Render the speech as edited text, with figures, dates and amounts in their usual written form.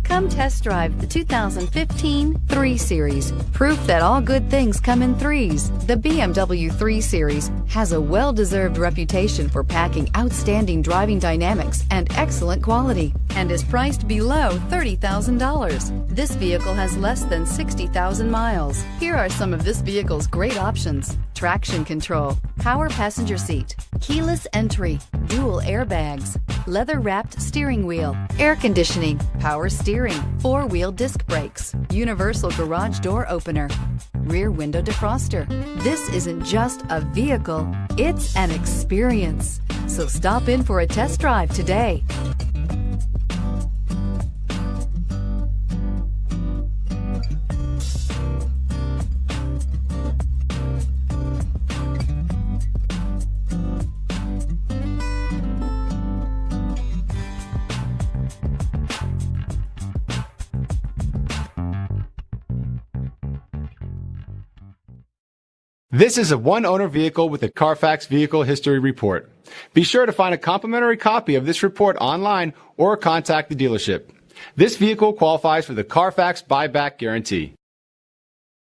Come test drive the 2015 3 Series. Proof that all good things come in threes. The BMW 3 Series has a well-deserved reputation for packing outstanding driving dynamics and excellent quality, and is priced below $30,000. This vehicle has less than 60,000 miles. Here are some of this vehicle's great options: traction control, power passenger seat, keyless entry, dual airbags, leather-wrapped steering wheel, air conditioning, power steering, 4-wheel disc brakes, universal garage door opener, rear window defroster. This isn't just a vehicle, it's an experience. So stop in for a test drive today. This is a one-owner vehicle with a CARFAX Vehicle History Report. Be sure to find a complimentary copy of this report online or contact the dealership. This vehicle qualifies for the CARFAX Buyback Guarantee.